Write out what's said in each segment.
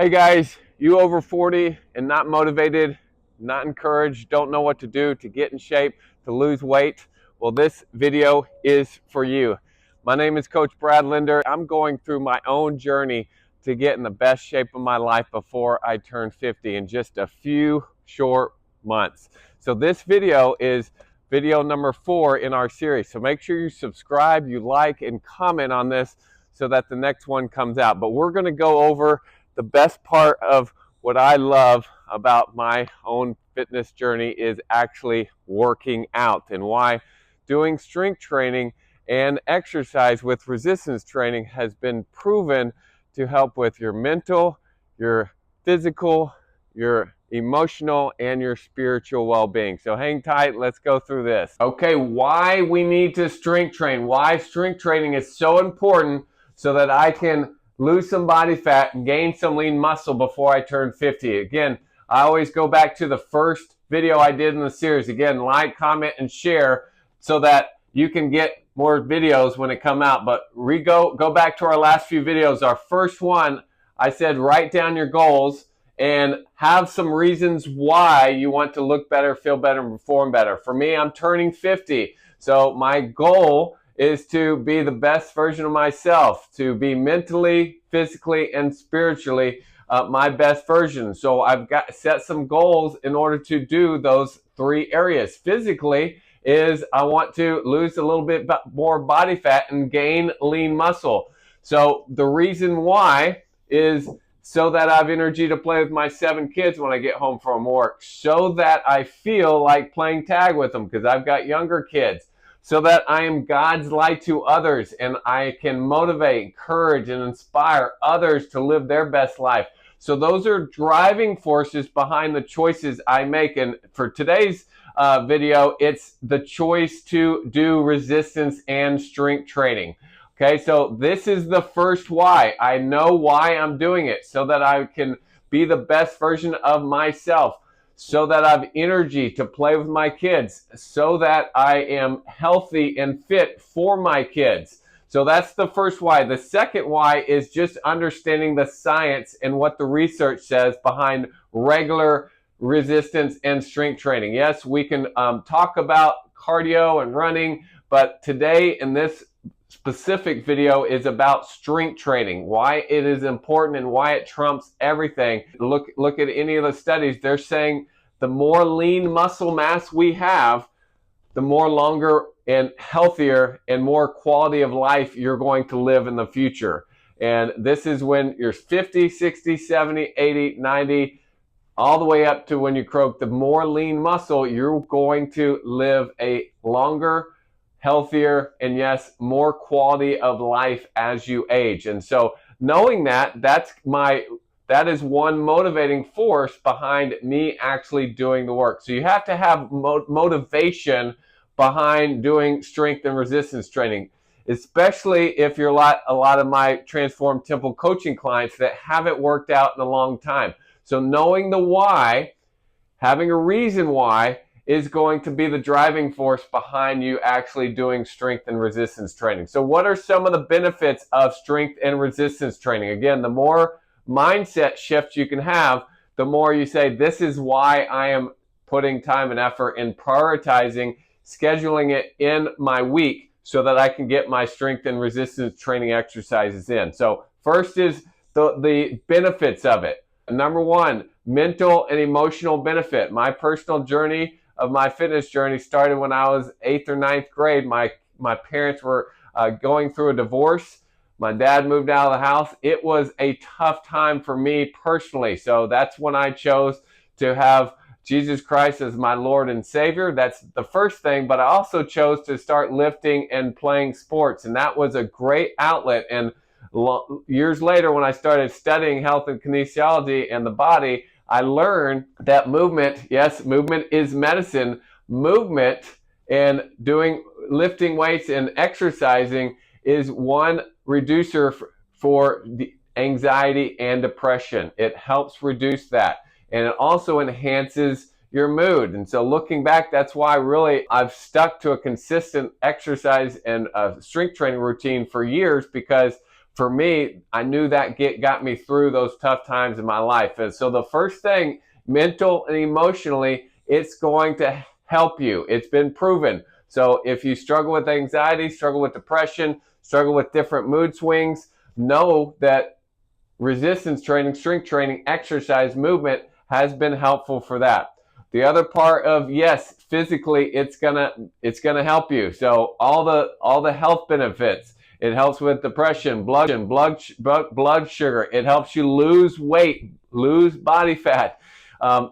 Hey guys, you over 40 and not motivated, not encouraged, don't know what to do to get in shape, to lose weight? Well, this video is for you. My name is Coach Brad Linder. I'm going through my own journey to get in the best shape of my life before I turn 50 in just a few short months. So this video is video number 4 in our series. So make sure you subscribe, you like, and comment on this so that the next one comes out. But we're going to go over the best part of what I love about my own fitness journey is actually working out, and why doing strength training and exercise with resistance training has been proven to help with your mental, your physical, your emotional, and your spiritual well-being. So hang tight, let's go through this. Okay, why we need to strength train, why strength training is so important so that I can lose some body fat and gain some lean muscle before I turn 50. Again, I always go back to the first video I did in the series. Again, like, comment, and share so that you can get more videos when it come out. But go back to our last few videos. Our first one, I said write down your goals and have some reasons why you want to look better, feel better, and perform better. For me, I'm turning 50. So my goal is to be the best version of myself, to be mentally, physically, and spiritually my best version. So I've got set some goals in order to do those 3 areas. Physically is I want to lose a little bit more body fat and gain lean muscle. So the reason why is so that I have energy to play with my 7 kids when I get home from work, so that I feel like playing tag with them because I've got younger kids, so that I am God's light to others and I can motivate, encourage, and inspire others to live their best life. So those are driving forces behind the choices I make. And for today's video, it's the choice to do resistance and strength training. Okay, so this is the first why. I know why I'm doing it, so that I can be the best version of myself, so that I have energy to play with my kids, so that I am healthy and fit for my kids. So that's the first why. The second why is just understanding the science and what the research says behind regular resistance and strength training. Yes, we can talk about cardio and running, but today in this specific video is about strength training, why it is important and why it trumps everything. Look at any of the studies. They're saying the more lean muscle mass we have, the more longer and healthier and more quality of life you're going to live in the future. And this is when you're 50, 60, 70, 80, 90, all the way up to when you croak. The more lean muscle, you're going to live a longer, healthier, and yes, more quality of life as you age. And so knowing that, that is one motivating force behind me actually doing the work. So you have to have motivation behind doing strength and resistance training, especially if you're a lot of my Transform Temple coaching clients that haven't worked out in a long time. So knowing the why, having a reason why, is going to be the driving force behind you actually doing strength and resistance training. So what are some of the benefits of strength and resistance training? Again, the more mindset shift you can have, the more you say, this is why I am putting time and effort in prioritizing, scheduling it in my week so that I can get my strength and resistance training exercises in. So first is the benefits of it. Number 1, mental and emotional benefit. My personal journey of my fitness journey started when I was 8th or 9th grade. My parents were going through a divorce. My dad moved out of the house. It was a tough time for me personally. So that's when I chose to have Jesus Christ as my Lord and Savior. That's the first thing. But I also chose to start lifting and playing sports. And that was a great outlet. And years later, when I started studying health and kinesiology and the body, I learned that movement, yes, movement is medicine. Movement and lifting weights and exercising is one reducer for the anxiety and depression. It helps reduce that. And it also enhances your mood. And so looking back, that's why really I've stuck to a consistent exercise and strength training routine for years, because for me, I knew that got me through those tough times in my life. And so the first thing, mental and emotionally, it's going to help you. It's been proven. So if you struggle with anxiety, struggle with depression, struggle with different mood swings, know that resistance training, strength training, exercise, movement has been helpful for that. The other part of, yes, physically it's gonna help you. So all the health benefits. It helps with depression, blood sugar. It helps you lose weight, lose body fat.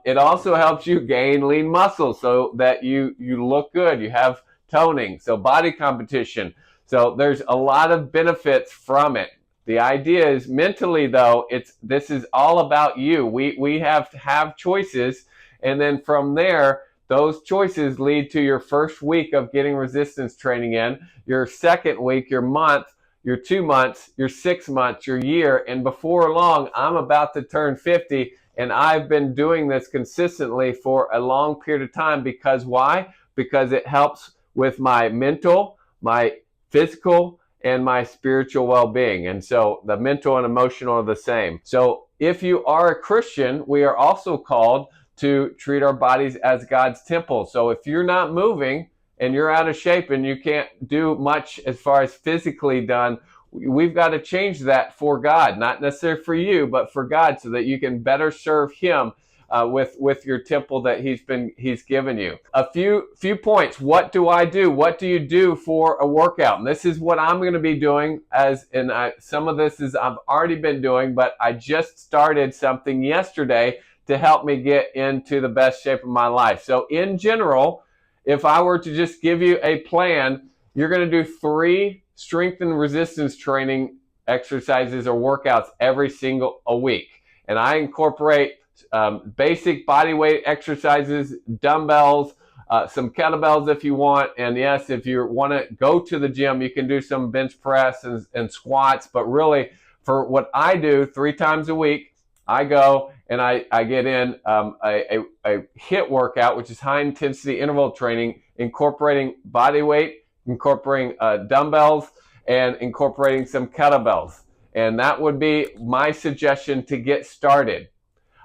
It also helps you gain lean muscle so that you look good. You have toning, so body competition. So there's a lot of benefits from it. The idea is mentally, though, this is all about you. We have to have choices, and then from there, those choices lead to your first week of getting resistance training in, your second week, your month, your 2 months, your 6 months, your year, and before long, I'm about to turn 50, and I've been doing this consistently for a long period of time. Because why? Because it helps with my mental, my physical, and my spiritual well-being. And so the mental and emotional are the same. So if you are a Christian, we are also called to treat our bodies as God's temple. So if you're not moving and you're out of shape and you can't do much as far as physically done, we've got to change that for God, not necessarily for you, but for God, so that you can better serve Him with your temple that He's given you. A few points. What do I do? What do you do for a workout? And this is what I'm going to be doing. Some of this is I've already been doing, but I just started something yesterday to help me get into the best shape of my life. So in general, if I were to just give you a plan, you're going to do 3 strength and resistance training exercises or workouts every single week. And I incorporate basic body weight exercises, dumbbells, some kettlebells if you want. And yes, if you want to go to the gym, you can do some bench press and squats. But really, for what I do 3 times a week, I go and I get in a HIIT workout, which is high intensity interval training, incorporating body weight, incorporating dumbbells, and incorporating some kettlebells. And that would be my suggestion to get started.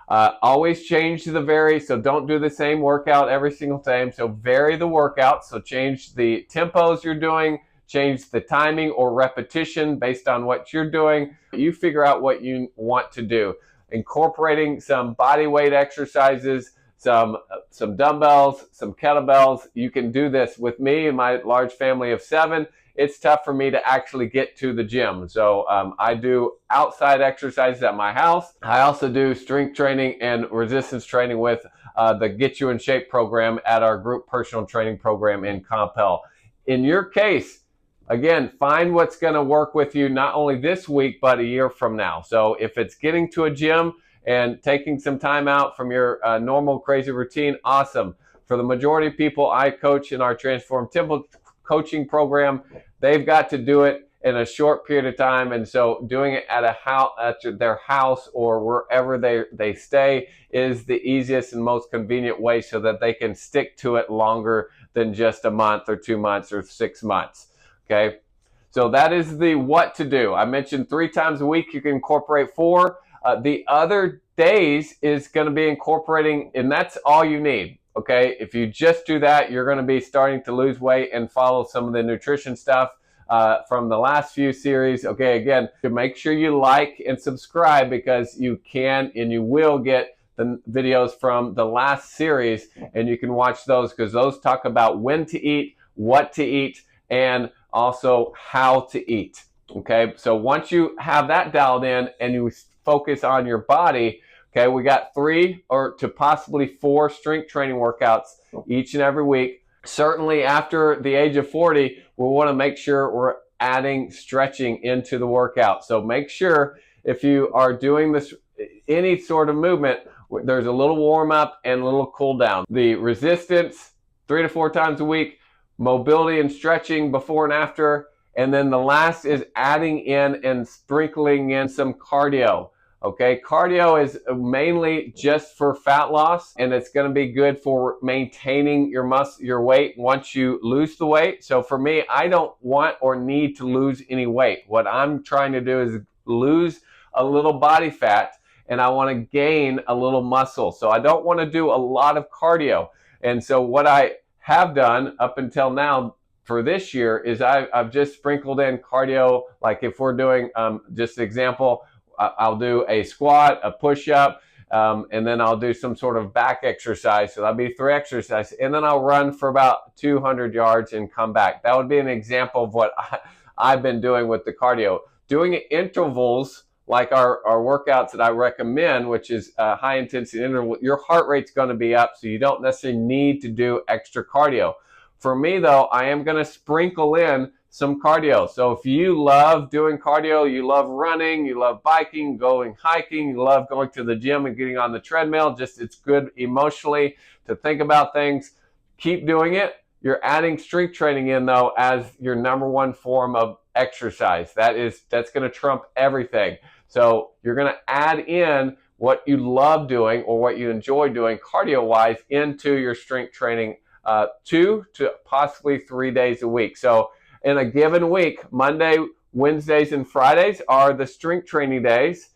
Always change the vary, so don't do the same workout every single time. So vary the workout, so change the tempos you're doing, change the timing or repetition based on what you're doing. You figure out what you want to do. Incorporating some body weight exercises, some dumbbells, some kettlebells. You can do this with me and my large family of 7. It's tough for me to actually get to the gym. So I do outside exercises at my house. I also do strength training and resistance training with the Get You in Shape program at our group personal training program in Compel. In your case, again, find what's going to work with you not only this week, but a year from now. So if it's getting to a gym and taking some time out from your normal crazy routine, awesome. For the majority of people I coach in our Transform Temple coaching program, they've got to do it in a short period of time. And so doing it at their house or wherever they stay is the easiest and most convenient way, so that they can stick to it longer than just a month or 2 months or 6 months. Okay, so that is the what to do. I mentioned 3 times a week. You can incorporate 4. The other days is going to be incorporating, and that's all you need. Okay, if you just do that, you're going to be starting to lose weight and follow some of the nutrition stuff from the last few series. Okay, again, to make sure you like and subscribe, because you can and you will get the videos from the last series, and you can watch those, because those talk about when to eat, what to eat, and also how to eat. Okay, so once you have that dialed in and you focus on your body, okay, we got 3 or to possibly 4 strength training workouts each and every week. Certainly after the age of 40, we want to make sure we're adding stretching into the workout. So make sure if you are doing this, any sort of movement, there's a little warm up and a little cool down. The resistance 3 to 4 times a week, mobility and stretching before and after, and then the last is adding in and sprinkling in some cardio. Okay, cardio is mainly just for fat loss, and it's going to be good for maintaining your weight once you lose the weight. So for me, I don't want or need to lose any weight. What I'm trying to do is lose a little body fat, and I want to gain a little muscle. So I don't want to do a lot of cardio. And so what I have done up until now for this year is I've just sprinkled in cardio. Like if we're doing, just an example, I'll do a squat, a push-up, and then I'll do some sort of back exercise. So that'll be 3 exercises. And then I'll run for about 200 yards and come back. That would be an example of what I've been doing with the cardio. Doing intervals like our workouts that I recommend, which is high intensity interval, your heart rate's going to be up, so you don't necessarily need to do extra cardio. For me though, I am going to sprinkle in some cardio. So if you love doing cardio, you love running, you love biking, going hiking, you love going to the gym and getting on the treadmill, just it's good emotionally to think about things, keep doing it. You're adding strength training in though as your #1 form of exercise. That's going to trump everything. So you're going to add in what you love doing or what you enjoy doing cardio-wise into your strength training 2 to possibly 3 days a week. So in a given week, Monday, Wednesdays, and Fridays are the strength training days.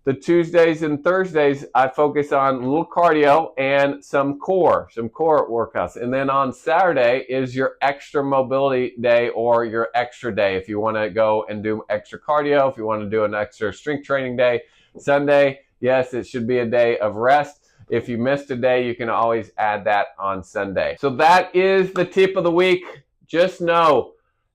The Tuesdays and Thursdays, I focus on a little cardio and some core workouts. And then on Saturday is your extra mobility day or your extra day if you want to go and do extra cardio, if you want to do an extra strength training day. Sunday, yes, it should be a day of rest. If you missed a day, you can always add that on Sunday. So that is the tip of the week. Just know,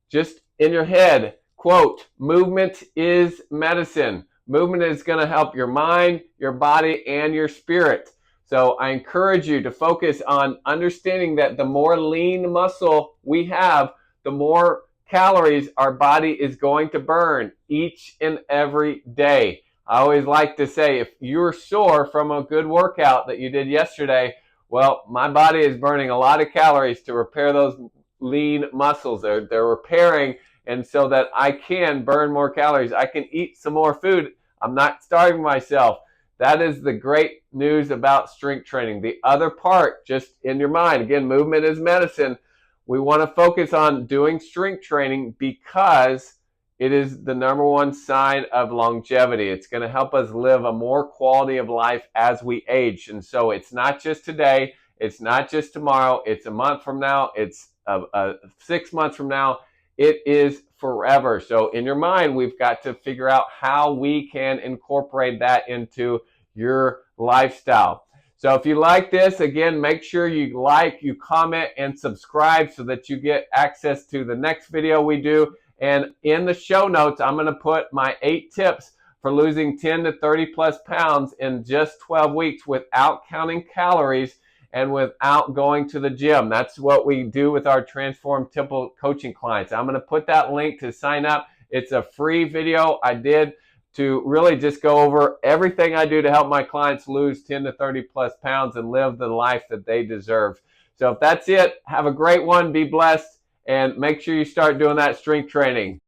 just in your head, quote, movement is medicine. Movement is going to help your mind, your body, and your spirit. So I encourage you to focus on understanding that the more lean muscle we have, the more calories our body is going to burn each and every day. I always like to say, if you're sore from a good workout that you did yesterday, well, my body is burning a lot of calories to repair those lean muscles. They're repairing, and so that I can burn more calories. I can eat some more food. I'm not starving myself. That is the great news about strength training. The other part, just in your mind, again, movement is medicine. We want to focus on doing strength training because it is the #1 sign of longevity. It's going to help us live a more quality of life as we age. And so it's not just today. It's not just tomorrow. It's a month from now. It's 6 months from now. It is forever. So in your mind, we've got to figure out how we can incorporate that into your lifestyle. So if you like this, again, make sure you like, you comment, and subscribe so that you get access to the next video we do. And in the show notes, I'm going to put my 8 tips for losing 10 to 30 plus pounds in just 12 weeks without counting calories and without going to the gym. That's what we do with our Transform Temple coaching clients. I'm going to put that link to sign up. It's a free video I did to really just go over everything I do to help my clients lose 10 to 30 plus pounds and live the life that they deserve. So if that's it, have a great one, be blessed, and make sure you start doing that strength training.